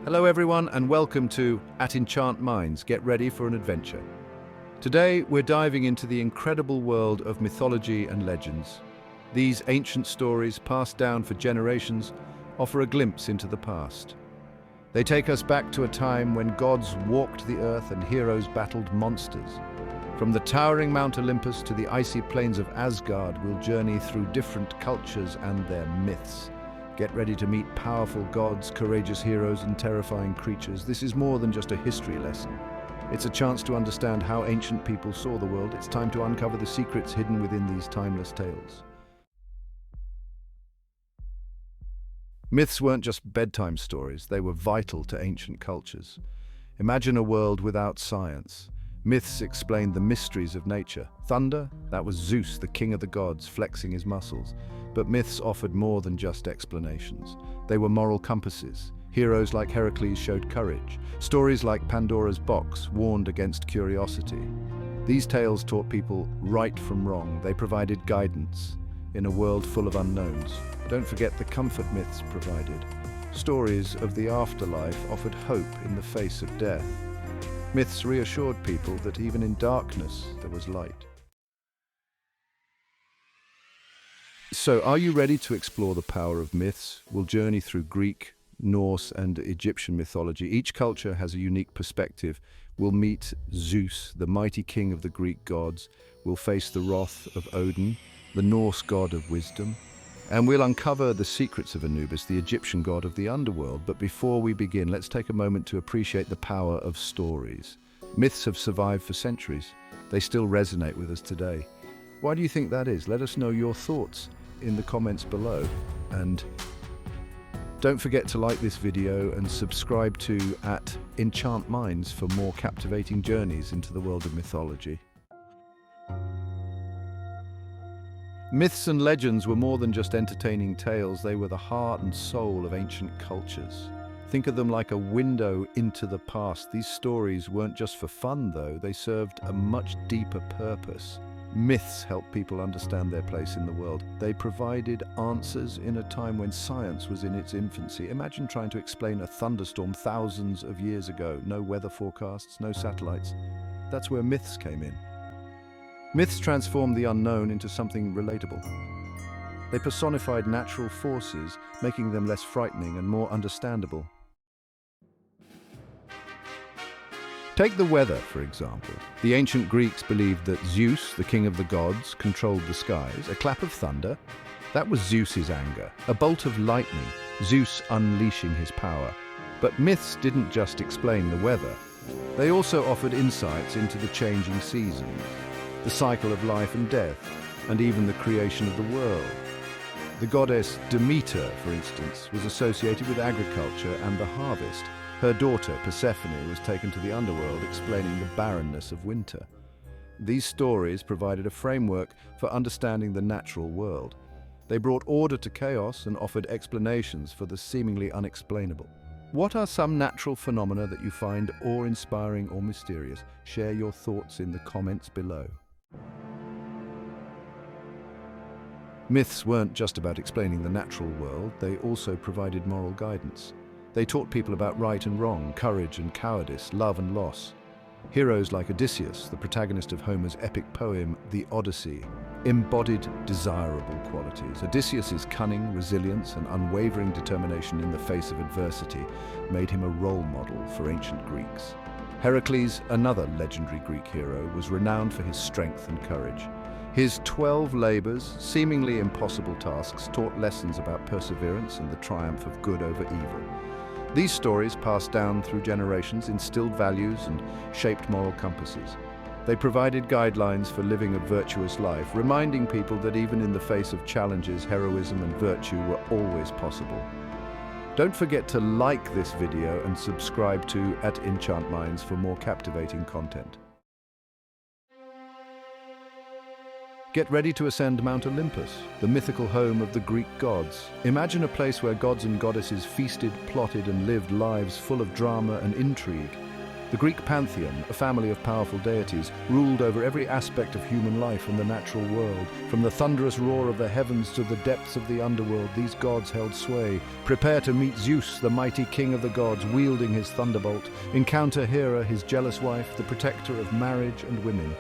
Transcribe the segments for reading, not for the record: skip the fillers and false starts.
Hello everyone and welcome to At Enchant Minds. Get ready for an adventure. Today we're diving into the incredible world of mythology and legends. These ancient stories, passed down for generations, offer a glimpse into the past. They take us back to a time when gods walked the earth and heroes battled monsters. From the towering Mount Olympus to the icy plains of Asgard, we'll journey through different cultures and their myths. Get ready to meet powerful gods, courageous heroes, and terrifying creatures. This is more than just a history lesson. It's a chance to understand how ancient people saw the world. It's time to uncover the secrets hidden within these timeless tales. Myths weren't just bedtime stories, they were vital to ancient cultures. Imagine a world without science. Myths explained the mysteries of nature. Thunder? That was Zeus, the king of the gods, flexing his muscles. But myths offered more than just explanations. They were moral compasses. Heroes like Heracles showed courage. Stories like Pandora's box warned against curiosity. These tales taught people right from wrong. They provided guidance in a world full of unknowns. Don't forget the comfort myths provided. Stories of the afterlife offered hope in the face of death. Myths reassured people that even in darkness there was light. So, are you ready to explore the power of myths? We'll journey through Greek, Norse, and Egyptian mythology. Each culture has a unique perspective. We'll meet Zeus, the mighty king of the Greek gods. We'll face the wrath of Odin, the Norse god of wisdom. And we'll uncover the secrets of Anubis, the Egyptian god of the underworld. But before we begin, let's take a moment to appreciate the power of stories. Myths have survived for centuries. They still resonate with us today. Why do you think that is? Let us know your thoughts in the comments below. And don't forget to like this video and subscribe to At Enchant Minds for more captivating journeys into the world of mythology. Myths and legends were more than just entertaining tales. They were the heart and soul of ancient cultures. Think of them like a window into the past. These stories weren't just for fun, though. They served a much deeper purpose. Myths helped people understand their place in the world. They provided answers in a time when science was in its infancy. Imagine trying to explain a thunderstorm thousands of years ago. No weather forecasts, no satellites. That's where myths came in. Myths transformed the unknown into something relatable. They personified natural forces, making them less frightening and more understandable. Take the weather, for example. The ancient Greeks believed that Zeus, the king of the gods, controlled the skies. A clap of thunder, that was Zeus's anger. A bolt of lightning, Zeus unleashing his power. But myths didn't just explain the weather. They also offered insights into the changing seasons, the cycle of life and death, and even the creation of the world. The goddess Demeter, for instance, was associated with agriculture and the harvest. Her daughter, Persephone, was taken to the underworld, explaining the barrenness of winter. These stories provided a framework for understanding the natural world. They brought order to chaos and offered explanations for the seemingly unexplainable. What are some natural phenomena that you find awe-inspiring or mysterious? Share your thoughts in the comments below. Myths weren't just about explaining the natural world, they also provided moral guidance. They taught people about right and wrong, courage and cowardice, love and loss. Heroes like Odysseus, the protagonist of Homer's epic poem, The Odyssey, embodied desirable qualities. Odysseus's cunning, resilience, and unwavering determination in the face of adversity made him a role model for ancient Greeks. Heracles, another legendary Greek hero, was renowned for his strength and courage. His 12 labors, seemingly impossible tasks, taught lessons about perseverance and the triumph of good over evil. These stories, passed down through generations, instilled values and shaped moral compasses. They provided guidelines for living a virtuous life, reminding people that even in the face of challenges, heroism and virtue were always possible. Don't forget to like this video and subscribe to At Enchant Minds for more captivating content. Get ready to ascend Mount Olympus, the mythical home of the Greek gods. Imagine a place where gods and goddesses feasted, plotted, and lived lives full of drama and intrigue. The Greek pantheon, a family of powerful deities, ruled over every aspect of human life and the natural world. From the thunderous roar of the heavens to the depths of the underworld, these gods held sway. Prepare to meet Zeus, the mighty king of the gods, wielding his thunderbolt. Encounter Hera, his jealous wife, the protector of marriage and women.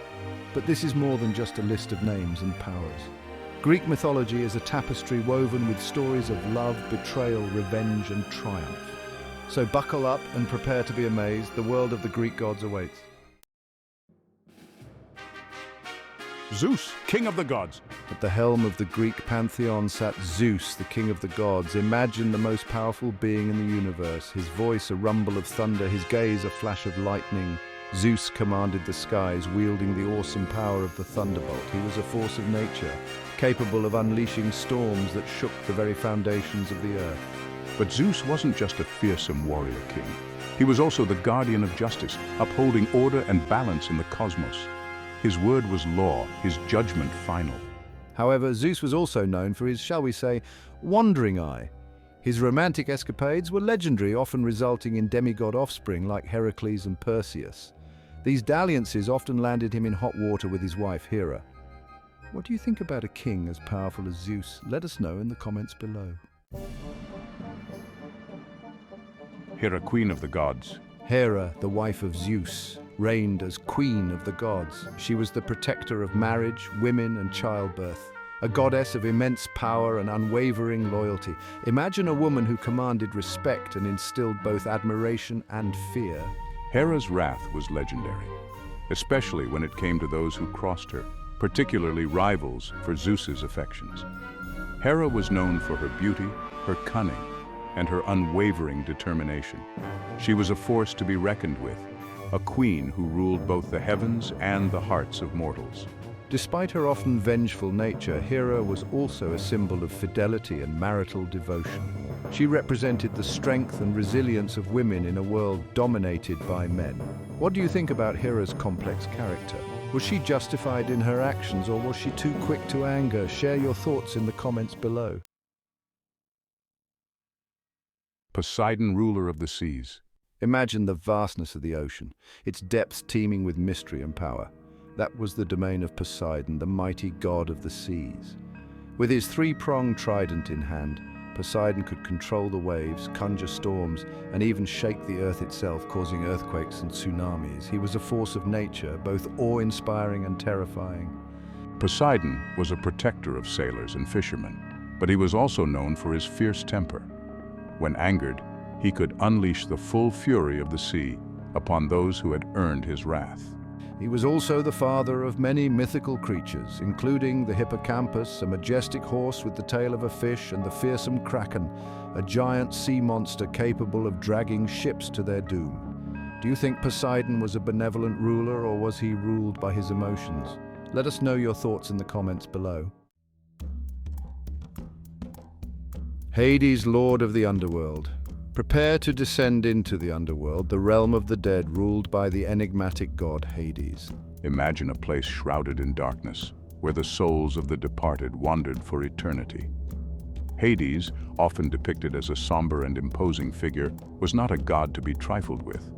But this is more than just a list of names and powers. Greek mythology is a tapestry woven with stories of love, betrayal, revenge, and triumph. So buckle up and prepare to be amazed. The world of the Greek gods awaits. Zeus, king of the gods. At the helm of the Greek pantheon sat Zeus, the king of the gods. Imagine the most powerful being in the universe. His voice a rumble of thunder, his gaze a flash of lightning. Zeus commanded the skies, wielding the awesome power of the thunderbolt. He was a force of nature, capable of unleashing storms that shook the very foundations of the earth. But Zeus wasn't just a fearsome warrior king. He was also the guardian of justice, upholding order and balance in the cosmos. His word was law, his judgment final. However, Zeus was also known for his, shall we say, wandering eye. His romantic escapades were legendary, often resulting in demigod offspring like Heracles and Perseus. These dalliances often landed him in hot water with his wife Hera. What do you think about a king as powerful as Zeus? Let us know in the comments below. Hera, queen of the gods. Hera, the wife of Zeus, reigned as queen of the gods. She was the protector of marriage, women, and childbirth. A goddess of immense power and unwavering loyalty. Imagine a woman who commanded respect and instilled both admiration and fear. Hera's wrath was legendary, especially when it came to those who crossed her, particularly rivals for Zeus's affections. Hera was known for her beauty, her cunning, and her unwavering determination. She was a force to be reckoned with, a queen who ruled both the heavens and the hearts of mortals. Despite her often vengeful nature, Hera was also a symbol of fidelity and marital devotion. She represented the strength and resilience of women in a world dominated by men. What do you think about Hera's complex character? Was she justified in her actions, or was she too quick to anger? Share your thoughts in the comments below. Poseidon, ruler of the seas. Imagine the vastness of the ocean, its depths teeming with mystery and power. That was the domain of Poseidon, the mighty god of the seas. With his three-pronged trident in hand, Poseidon could control the waves, conjure storms, and even shake the earth itself, causing earthquakes and tsunamis. He was a force of nature, both awe-inspiring and terrifying. Poseidon was a protector of sailors and fishermen, but he was also known for his fierce temper. When angered, he could unleash the full fury of the sea upon those who had earned his wrath. He was also the father of many mythical creatures, including the hippocampus, a majestic horse with the tail of a fish, and the fearsome kraken, a giant sea monster capable of dragging ships to their doom. Do you think Poseidon was a benevolent ruler, or was he ruled by his emotions? Let us know your thoughts in the comments below. Hades, lord of the underworld. Prepare to descend into the underworld, the realm of the dead ruled by the enigmatic god Hades. Imagine a place shrouded in darkness, where the souls of the departed wandered for eternity. Hades, often depicted as a somber and imposing figure, was not a god to be trifled with.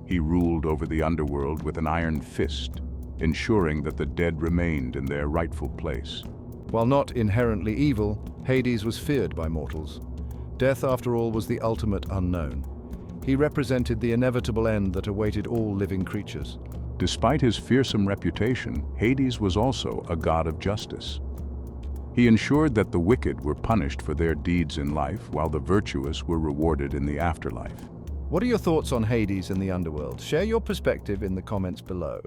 He ruled over the underworld with an iron fist, ensuring that the dead remained in their rightful place. While not inherently evil, Hades was feared by mortals. Death, after all, was the ultimate unknown. He represented the inevitable end that awaited all living creatures. Despite his fearsome reputation, Hades was also a god of justice. He ensured that the wicked were punished for their deeds in life, while the virtuous were rewarded in the afterlife. What are your thoughts on Hades and the underworld? Share your perspective in the comments below.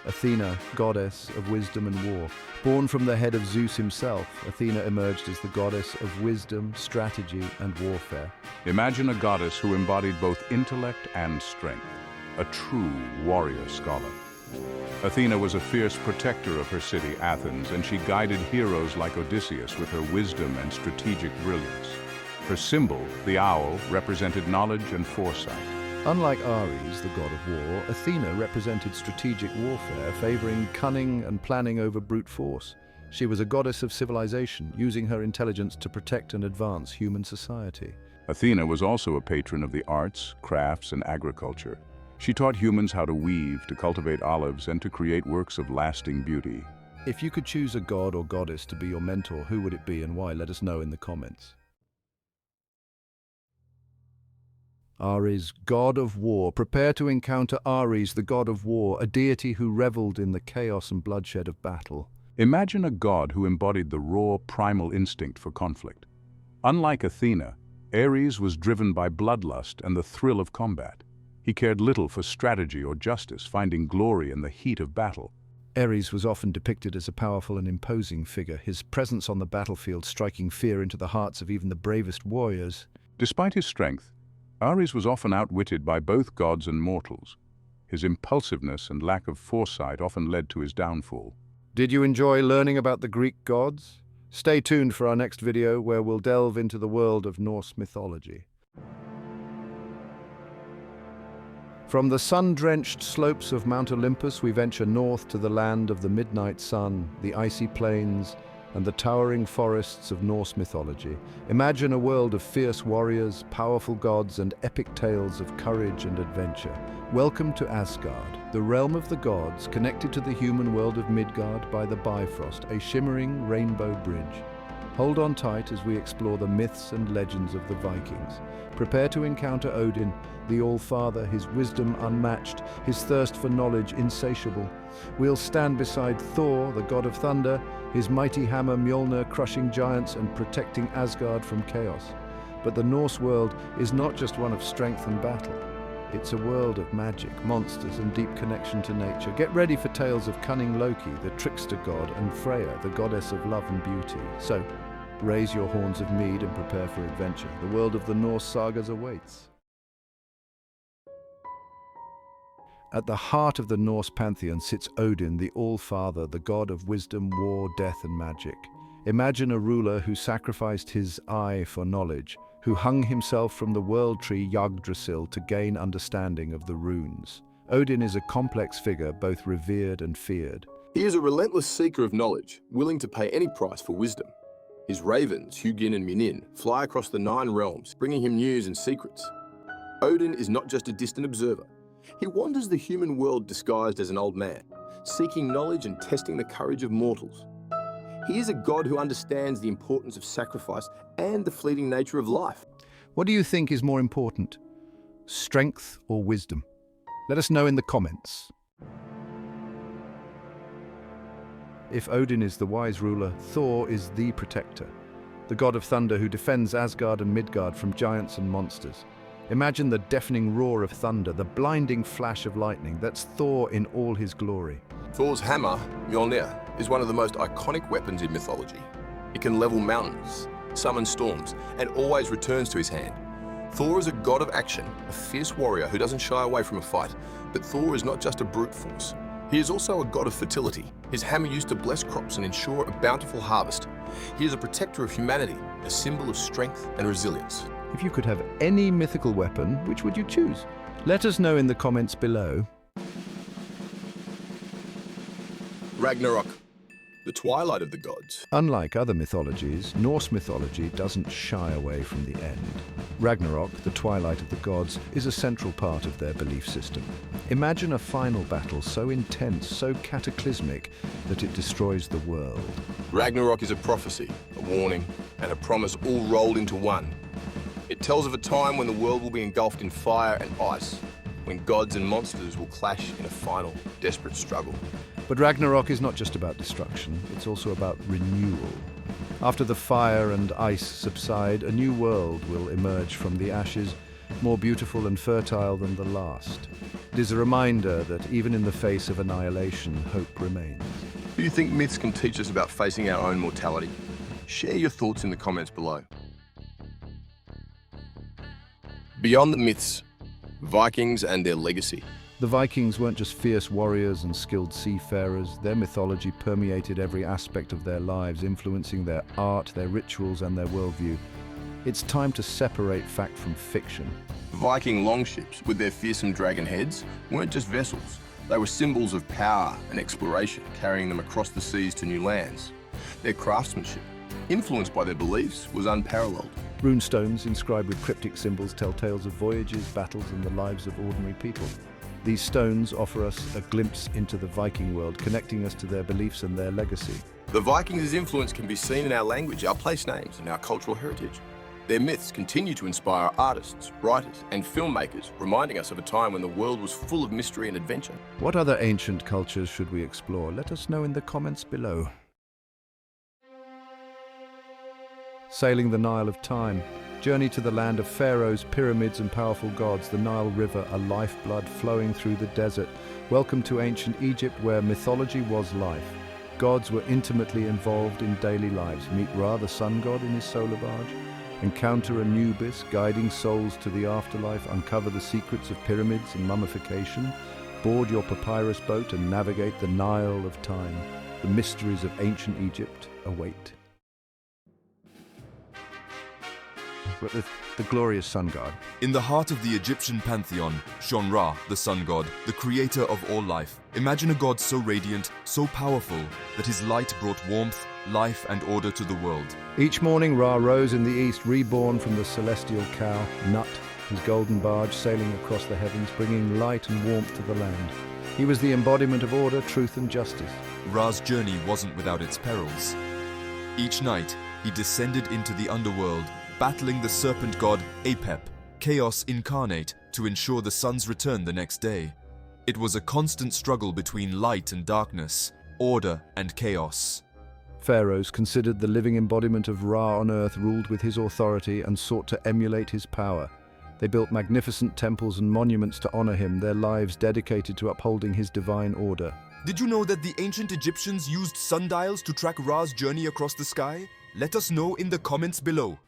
Athena, goddess of wisdom and war. Born from the head of Zeus himself, Athena emerged as the goddess of wisdom, strategy, and warfare. Imagine a goddess who embodied both intellect and strength, a true warrior scholar. Athena was a fierce protector of her city, Athens, and she guided heroes like Odysseus with her wisdom and strategic brilliance. Her symbol, the owl, represented knowledge and foresight. Unlike Ares, the god of war, Athena represented strategic warfare, favoring cunning and planning over brute force. She was a goddess of civilization, using her intelligence to protect and advance human society. Athena was also a patron of the arts, crafts, and agriculture. She taught humans how to weave, to cultivate olives, and to create works of lasting beauty. If you could choose a god or goddess to be your mentor, who would it be and why? Let us know in the comments. Ares, god of war. Prepare to encounter Ares, the god of war, a deity who reveled in the chaos and bloodshed of battle. Imagine a god who embodied the raw, primal instinct for conflict. Unlike Athena, Ares was driven by bloodlust and the thrill of combat. He cared little for strategy or justice, finding glory in the heat of battle. Ares was often depicted as a powerful and imposing figure, his presence on the battlefield striking fear into the hearts of even the bravest warriors. Despite his strength, Ares was often outwitted by both gods and mortals. His impulsiveness and lack of foresight often led to his downfall. Did you enjoy learning about the Greek gods? Stay tuned for our next video where we'll delve into the world of Norse mythology. From the sun-drenched slopes of Mount Olympus, we venture north to the land of the midnight sun, the icy plains, and the towering forests of Norse mythology. Imagine a world of fierce warriors, powerful gods, and epic tales of courage and adventure. Welcome to Asgard, the realm of the gods, connected to the human world of Midgard by the Bifrost, a shimmering rainbow bridge. Hold on tight as we explore the myths and legends of the Vikings. Prepare to encounter Odin, the All-Father, his wisdom unmatched, his thirst for knowledge insatiable. We'll stand beside Thor, the god of thunder, his mighty hammer Mjolnir crushing giants and protecting Asgard from chaos. But the Norse world is not just one of strength and battle. It's a world of magic, monsters, and deep connection to nature. Get ready for tales of cunning Loki, the trickster god, and Freya, the goddess of love and beauty. So, raise your horns of mead and prepare for adventure. The world of the Norse sagas awaits. At the heart of the Norse pantheon sits Odin, the All-Father, the god of wisdom, war, death, and magic. Imagine a ruler who sacrificed his eye for knowledge, who hung himself from the world tree Yggdrasil to gain understanding of the runes. Odin is a complex figure, both revered and feared. He is a relentless seeker of knowledge, willing to pay any price for wisdom. His ravens, Hugin and Munin, fly across the 9 realms, bringing him news and secrets. Odin is not just a distant observer. He wanders the human world disguised as an old man, seeking knowledge and testing the courage of mortals. He is a god who understands the importance of sacrifice and the fleeting nature of life. What do you think is more important, strength or wisdom? Let us know in the comments. If Odin is the wise ruler, Thor is the protector, the god of thunder who defends Asgard and Midgard from giants and monsters. Imagine the deafening roar of thunder, the blinding flash of lightning. That's Thor in all his glory. Thor's hammer, Mjolnir, is one of the most iconic weapons in mythology. It can level mountains, summon storms, and always returns to his hand. Thor is a god of action, a fierce warrior who doesn't shy away from a fight. But Thor is not just a brute force. He is also a god of fertility. His hammer used to bless crops and ensure a bountiful harvest. He is a protector of humanity, a symbol of strength and resilience. If you could have any mythical weapon, which would you choose? Let us know in the comments below. Ragnarok, the twilight of the gods. Unlike other mythologies, Norse mythology doesn't shy away from the end. Ragnarok, the twilight of the gods, is a central part of their belief system. Imagine a final battle so intense, so cataclysmic, that it destroys the world. Ragnarok is a prophecy, a warning, and a promise all rolled into one. It tells of a time when the world will be engulfed in fire and ice, when gods and monsters will clash in a final, desperate struggle. But Ragnarok is not just about destruction, it's also about renewal. After the fire and ice subside, a new world will emerge from the ashes, more beautiful and fertile than the last. It is a reminder that even in the face of annihilation, hope remains. Do you think myths can teach us about facing our own mortality? Share your thoughts in the comments below. Beyond the myths, Vikings and their legacy. The Vikings weren't just fierce warriors and skilled seafarers. Their mythology permeated every aspect of their lives, influencing their art, their rituals, and their worldview. It's time to separate fact from fiction. Viking longships, with their fearsome dragon heads, weren't just vessels. They were symbols of power and exploration, carrying them across the seas to new lands. Their craftsmanship, influenced by their beliefs, was unparalleled. Runestones inscribed with cryptic symbols tell tales of voyages, battles, and the lives of ordinary people. These stones offer us a glimpse into the Viking world, connecting us to their beliefs and their legacy. The Vikings' influence can be seen in our language, our place names, and our cultural heritage. Their myths continue to inspire artists, writers, and filmmakers, reminding us of a time when the world was full of mystery and adventure. What other ancient cultures should we explore? Let us know in the comments below. Sailing the Nile of Time. Journey to the land of pharaohs, pyramids, and powerful gods. The Nile River, a lifeblood flowing through the desert. Welcome to ancient Egypt, where mythology was life. Gods were intimately involved in daily lives. Meet Ra, the sun god, in his solar barge. Encounter Anubis, guiding souls to the afterlife. Uncover the secrets of pyramids and mummification. Board your papyrus boat and navigate the Nile of Time. The mysteries of ancient Egypt await. The glorious sun god. In the heart of the Egyptian pantheon shone Ra, the sun god, the creator of all life. Imagine a god so radiant, so powerful, that his light brought warmth, life, and order to the world. Each morning Ra rose in the east, reborn from the celestial cow, Nut, his golden barge sailing across the heavens, bringing light and warmth to the land. He was the embodiment of order, truth, and justice. Ra's journey wasn't without its perils. Each night, he descended into the underworld, battling the serpent god Apep, chaos incarnate, to ensure the sun's return the next day. It was a constant struggle between light and darkness, order and chaos. Pharaohs, considered the living embodiment of Ra on earth, ruled with his authority and sought to emulate his power. They built magnificent temples and monuments to honor him, their lives dedicated to upholding his divine order. Did you know that the ancient Egyptians used sundials to track Ra's journey across the sky? Let us know in the comments below.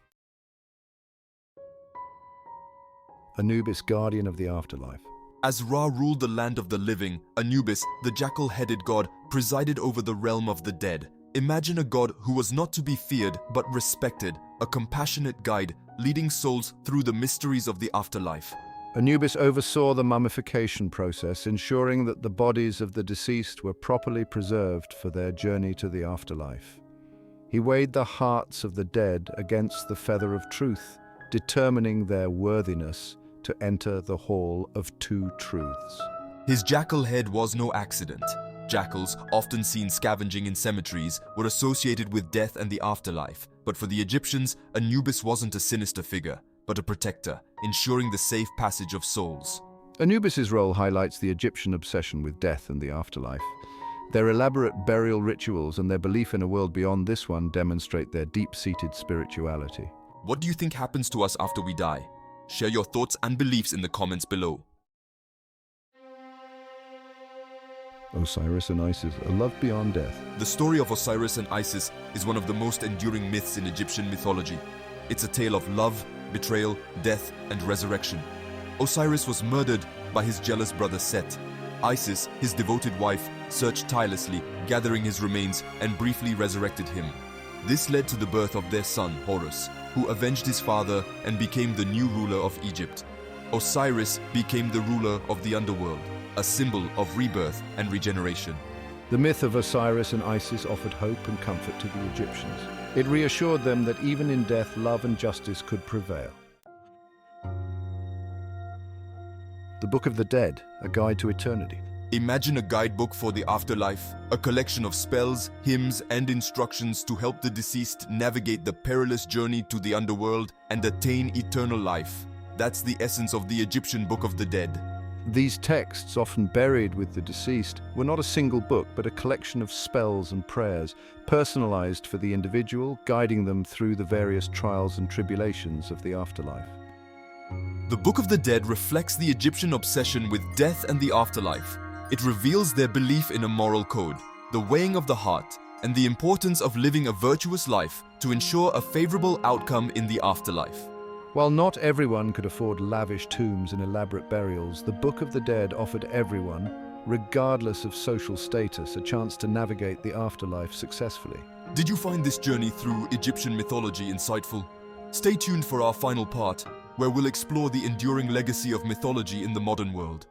Anubis, guardian of the afterlife. As Ra ruled the land of the living, Anubis, the jackal-headed god, presided over the realm of the dead. Imagine a god who was not to be feared but respected, a compassionate guide, leading souls through the mysteries of the afterlife. Anubis oversaw the mummification process, ensuring that the bodies of the deceased were properly preserved for their journey to the afterlife. He weighed the hearts of the dead against the feather of truth, determining their worthiness to enter the Hall of Two Truths. His jackal head was no accident. Jackals, often seen scavenging in cemeteries, were associated with death and the afterlife. But for the Egyptians, Anubis wasn't a sinister figure, but a protector, ensuring the safe passage of souls. Anubis's role highlights the Egyptian obsession with death and the afterlife. Their elaborate burial rituals and their belief in a world beyond this one demonstrate their deep-seated spirituality. What do you think happens to us after we die? Share your thoughts and beliefs in the comments below. Osiris and Isis, a love beyond death. The story of Osiris and Isis is one of the most enduring myths in Egyptian mythology. It's a tale of love, betrayal, death, and resurrection. Osiris was murdered by his jealous brother Set. Isis, his devoted wife, searched tirelessly, gathering his remains, and briefly resurrected him. This led to the birth of their son, Horus, who avenged his father and became the new ruler of Egypt. Osiris became the ruler of the underworld, a symbol of rebirth and regeneration. The myth of Osiris and Isis offered hope and comfort to the Egyptians. It reassured them that even in death, love and justice could prevail. The Book of the Dead, a guide to eternity. Imagine a guidebook for the afterlife, a collection of spells, hymns, and instructions to help the deceased navigate the perilous journey to the underworld and attain eternal life. That's the essence of the Egyptian Book of the Dead. These texts, often buried with the deceased, were not a single book, but a collection of spells and prayers, personalized for the individual, guiding them through the various trials and tribulations of the afterlife. The Book of the Dead reflects the Egyptian obsession with death and the afterlife. It reveals their belief in a moral code, the weighing of the heart, and the importance of living a virtuous life to ensure a favorable outcome in the afterlife. While not everyone could afford lavish tombs and elaborate burials, the Book of the Dead offered everyone, regardless of social status, a chance to navigate the afterlife successfully. Did you find this journey through Egyptian mythology insightful? Stay tuned for our final part, where we'll explore the enduring legacy of mythology in the modern world.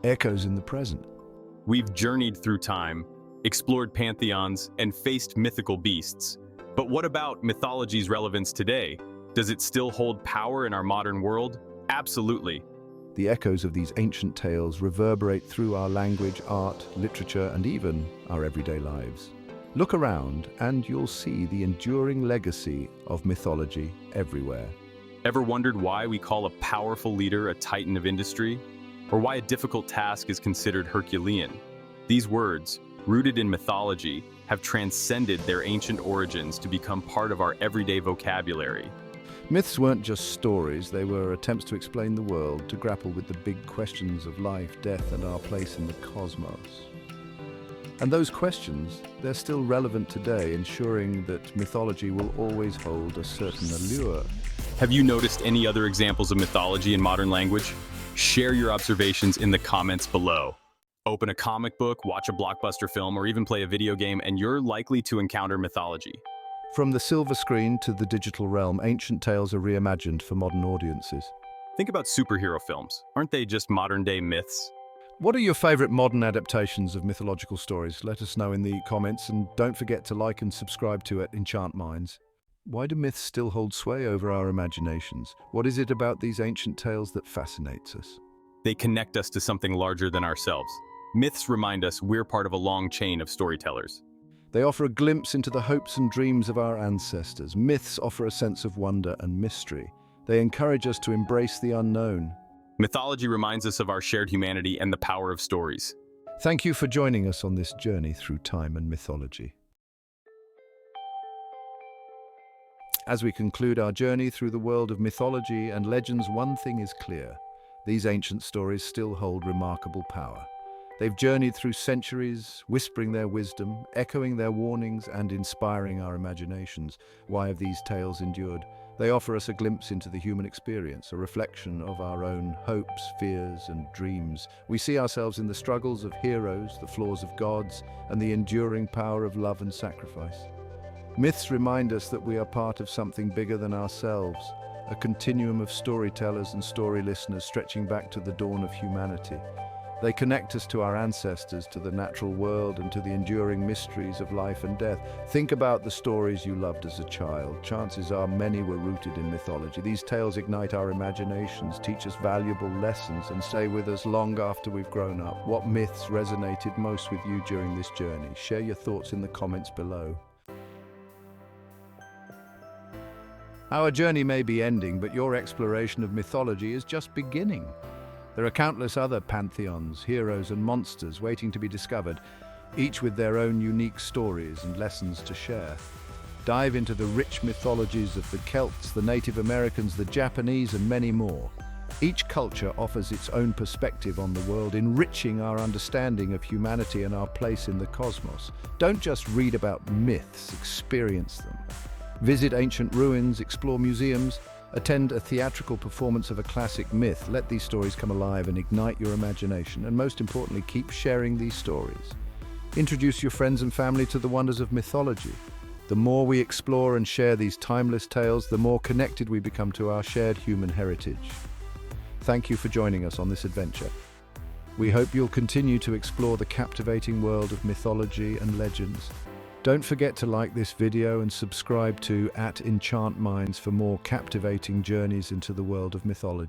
Echoes in the present. We've journeyed through time, explored pantheons, and faced mythical beasts. But what about mythology's relevance today? Does it still hold power in our modern world? Absolutely. The echoes of these ancient tales reverberate through our language, art, literature, and even our everyday lives. Look around and you'll see the enduring legacy of mythology everywhere. Ever wondered why we call a powerful leader a titan of industry? Or why a difficult task is considered Herculean? These words, rooted in mythology, have transcended their ancient origins to become part of our everyday vocabulary. Myths weren't just stories, they were attempts to explain the world, to grapple with the big questions of life, death, and our place in the cosmos. And those questions, they're still relevant today, ensuring that mythology will always hold a certain allure. Have you noticed any other examples of mythology in modern language? Share your observations in the comments below. Open a comic book, watch a blockbuster film, or even play a video game, and you're likely to encounter mythology. From the silver screen to the digital realm, ancient tales are reimagined for modern audiences. Think about superhero films. Aren't they just modern-day myths? What are your favorite modern adaptations of mythological stories? Let us know in the comments, and don't forget to like and subscribe to Enchant Minds. Why do myths still hold sway over our imaginations? What is it about these ancient tales that fascinates us? They connect us to something larger than ourselves. Myths remind us we're part of a long chain of storytellers. They offer a glimpse into the hopes and dreams of our ancestors. Myths offer a sense of wonder and mystery. They encourage us to embrace the unknown. Mythology reminds us of our shared humanity and the power of stories. Thank you for joining us on this journey through time and mythology. As we conclude our journey through the world of mythology and legends, one thing is clear. These ancient stories still hold remarkable power. They've journeyed through centuries, whispering their wisdom, echoing their warnings, and inspiring our imaginations. Why have these tales endured? They offer us a glimpse into the human experience, a reflection of our own hopes, fears, and dreams. We see ourselves in the struggles of heroes, the flaws of gods, and the enduring power of love and sacrifice. Myths remind us that we are part of something bigger than ourselves, a continuum of storytellers and story listeners stretching back to the dawn of humanity. They connect us to our ancestors, to the natural world, and to the enduring mysteries of life and death. Think about the stories you loved as a child. Chances are many were rooted in mythology. These tales ignite our imaginations, teach us valuable lessons, and stay with us long after we've grown up. What myths resonated most with you during this journey? Share your thoughts in the comments below. Our journey may be ending, but your exploration of mythology is just beginning. There are countless other pantheons, heroes, and monsters waiting to be discovered, each with their own unique stories and lessons to share. Dive into the rich mythologies of the Celts, the Native Americans, the Japanese, and many more. Each culture offers its own perspective on the world, enriching our understanding of humanity and our place in the cosmos. Don't just read about myths, experience them. Visit ancient ruins, explore museums, attend a theatrical performance of a classic myth. Let these stories come alive and ignite your imagination, and most importantly, keep sharing these stories. Introduce your friends and family to the wonders of mythology. The more we explore and share these timeless tales, the more connected we become to our shared human heritage. Thank you for joining us on this adventure. We hope you'll continue to explore the captivating world of mythology and legends. Don't forget to like this video and subscribe to @Enchant Minds for more captivating journeys into the world of mythology.